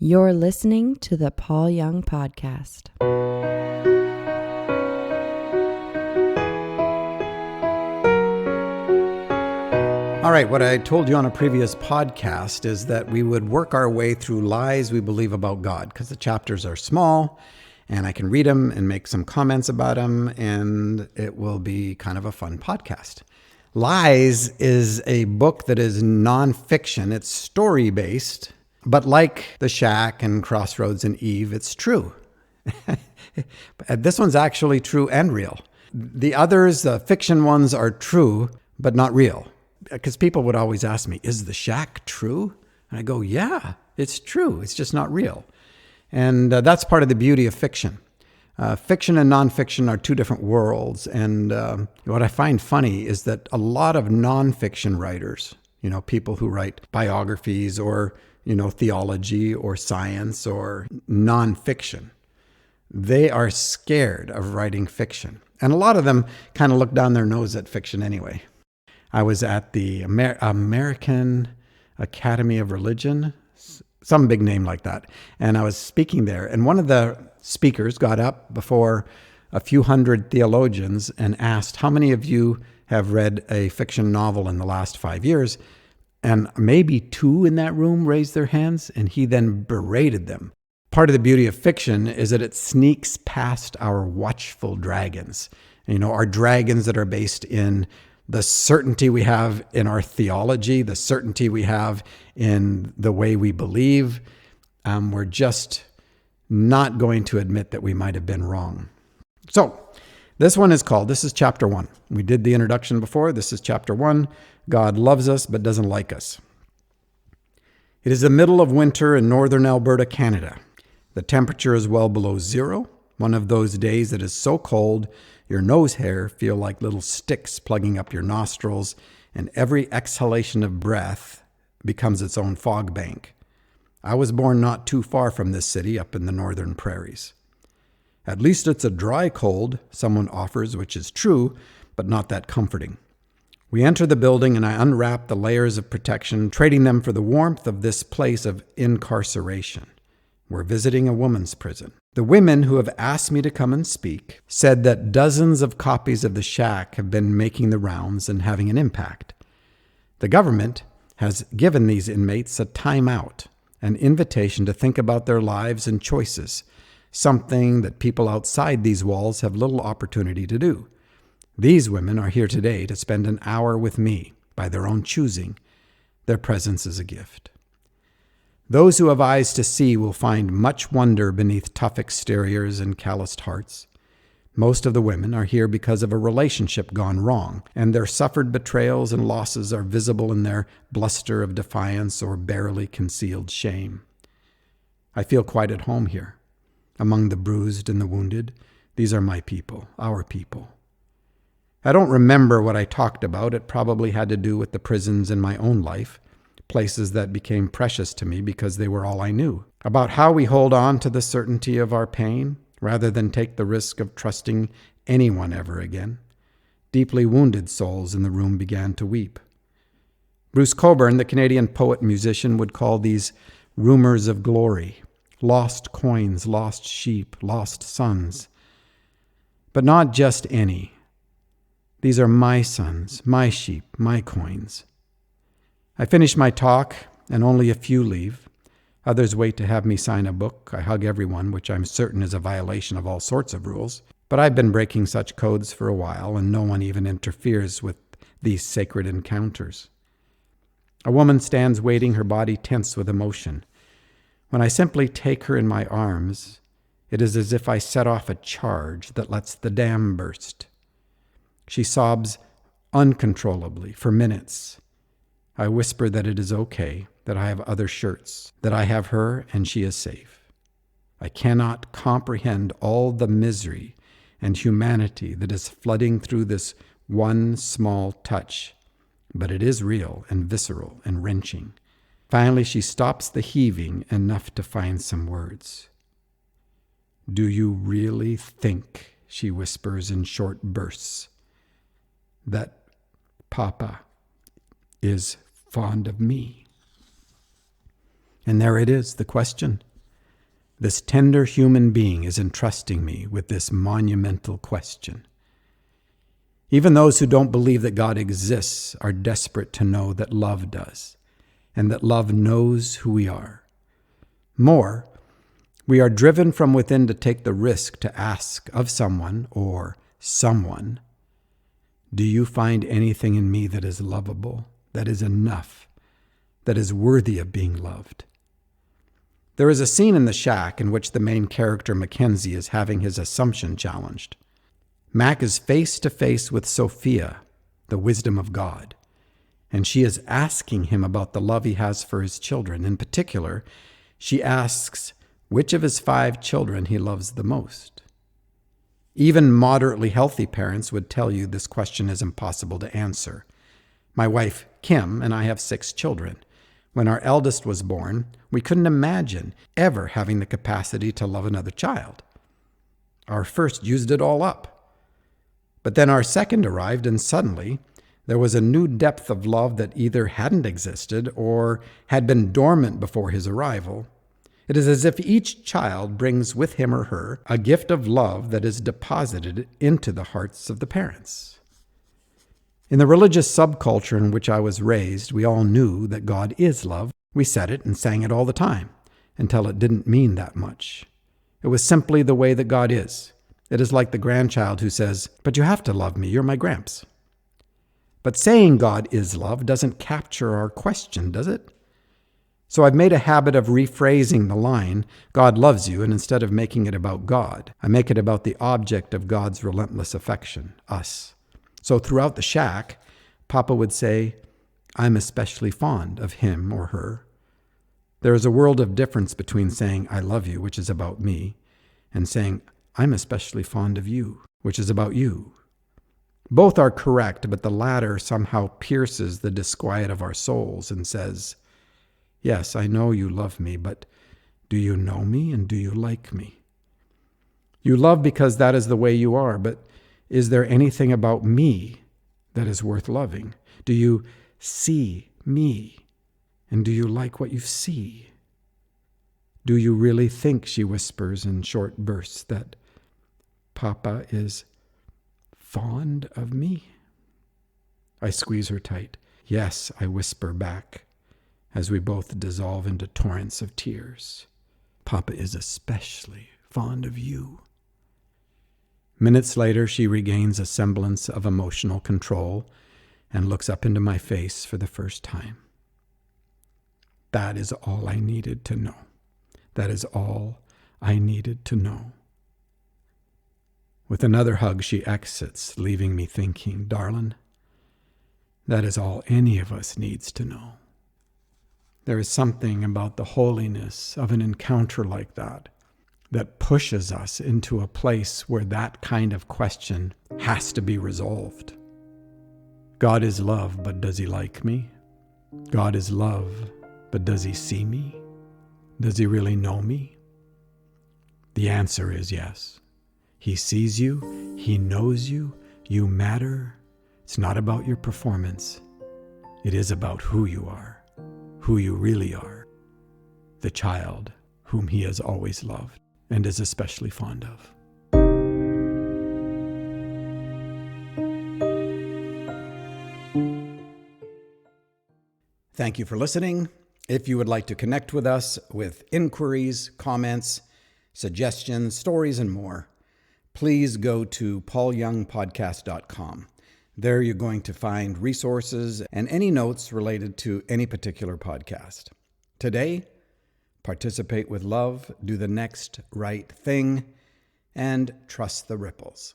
You're listening to the Paul Young Podcast. All right, what I told you on a previous podcast is that we would work our way through lies we believe about God, because the chapters are small and I can read them and make some comments about them, and it will be kind of a fun podcast. Lies is a book that is nonfiction. It's story-based, but like The Shack and Crossroads and Eve, it's true. This one's actually true and real. The others, the fiction ones, are true, but not real. Because people would always ask me, is The Shack true? And I go, yeah, it's true. It's just not real. And that's part of the beauty of fiction. Fiction and nonfiction are two different worlds. And what I find funny is that a lot of nonfiction writers, people who write biographies or, theology or science or nonfiction, they are scared of writing fiction. And a lot of them kind of look down their nose at fiction anyway. I was at the American Academy of Religion, some big name like that. And I was speaking there. And one of the speakers got up before a few hundred theologians and asked, how many of you have read a fiction novel in the last 5 years? And maybe 2 in that room raised their hands, and he then berated them. Part of the beauty of fiction is that it sneaks past our watchful dragons. Our dragons that are based in the certainty we have in our theology, the certainty we have in the way we believe. We're just not going to admit that we might have been wrong. So this is chapter 1. We did the introduction before. This is chapter 1. God loves us but doesn't like us. It is the middle of winter in northern Alberta, Canada. The temperature is well below zero, one of those days that is so cold your nose hair feel like little sticks plugging up your nostrils, and every exhalation of breath becomes its own fog bank. I was born not too far from this city up in the northern prairies. At least it's a dry cold, someone offers, which is true, but not that comforting. We enter the building and I unwrap the layers of protection, trading them for the warmth of this place of incarceration. We're visiting a woman's prison. The women who have asked me to come and speak said that dozens of copies of The Shack have been making the rounds and having an impact. The government has given these inmates a timeout, an invitation to think about their lives and choices, something that people outside these walls have little opportunity to do. These women are here today to spend an hour with me by their own choosing. Their presence is a gift. Those who have eyes to see will find much wonder beneath tough exteriors and calloused hearts. Most of the women are here because of a relationship gone wrong, and their suffered betrayals and losses are visible in their bluster of defiance or barely concealed shame. I feel quite at home here. Among the bruised and the wounded, these are my people, our people. I don't remember what I talked about. It probably had to do with the prisons in my own life, places that became precious to me because they were all I knew. About how we hold on to the certainty of our pain rather than take the risk of trusting anyone ever again. Deeply wounded souls in the room began to weep. Bruce Cockburn, the Canadian poet and musician, would call these rumors of glory, lost coins, lost sheep, lost sons. But not just any. These are my sons, my sheep, my coins. I finish my talk, and only a few leave. Others wait to have me sign a book. I hug everyone, which I'm certain is a violation of all sorts of rules. But I've been breaking such codes for a while, and no one even interferes with these sacred encounters. A woman stands waiting, her body tense with emotion. When I simply take her in my arms, it is as if I set off a charge that lets the dam burst. She sobs uncontrollably for minutes. I whisper that it is okay, that I have other shirts, that I have her and she is safe. I cannot comprehend all the misery and humanity that is flooding through this one small touch, but it is real and visceral and wrenching. Finally, she stops the heaving enough to find some words. Do you really think, she whispers in short bursts, that Papa is fond of me? And there it is, the question. This tender human being is entrusting me with this monumental question. Even those who don't believe that God exists are desperate to know that love does, and that love knows who we are. More, we are driven from within to take the risk to ask of someone or someone, do you find anything in me that is lovable, that is enough, that is worthy of being loved? There is a scene in The Shack in which the main character, Mackenzie, is having his assumption challenged. Mac is face to face with Sophia, the wisdom of God, and she is asking him about the love he has for his children. In particular, she asks which of his 5 children he loves the most. Even moderately healthy parents would tell you this question is impossible to answer. My wife, Kim, and I have 6 children. When our eldest was born, we couldn't imagine ever having the capacity to love another child. Our first used it all up. But then our second arrived, and suddenly there was a new depth of love that either hadn't existed or had been dormant before his arrival. It is as if each child brings with him or her a gift of love that is deposited into the hearts of the parents. In the religious subculture in which I was raised, we all knew that God is love. We said it and sang it all the time, until it didn't mean that much. It was simply the way that God is. It is like the grandchild who says, "But you have to love me, you're my gramps." But saying God is love doesn't capture our question, does it? So I've made a habit of rephrasing the line, God loves you, and instead of making it about God, I make it about the object of God's relentless affection, us. So throughout The Shack, Papa would say, I'm especially fond of him or her. There is a world of difference between saying, I love you, which is about me, and saying, I'm especially fond of you, which is about you. Both are correct, but the latter somehow pierces the disquiet of our souls and says, yes, I know you love me, but do you know me and do you like me? You love because that is the way you are, but is there anything about me that is worth loving? Do you see me and do you like what you see? Do you really think, she whispers in short bursts, that Papa is fond of me? I squeeze her tight. Yes, I whisper back as we both dissolve into torrents of tears. Papa is especially fond of you. Minutes later, she regains a semblance of emotional control and looks up into my face for the first time. That is all I needed to know. That is all I needed to know. With another hug, she exits, leaving me thinking, darling, that is all any of us needs to know. There is something about the holiness of an encounter like that pushes us into a place where that kind of question has to be resolved. God is love, but does he like me? God is love, but does he see me? Does he really know me? The answer is yes. He sees you, he knows you, you matter. It's not about your performance. It is about who you are, who you really are, the child whom he has always loved and is especially fond of. Thank you for listening. If you would like to connect with us with inquiries, comments, suggestions, stories, and more, please go to paulyoungpodcast.com. There you're going to find resources and any notes related to any particular podcast. Today, participate with love, do the next right thing, and trust the ripples.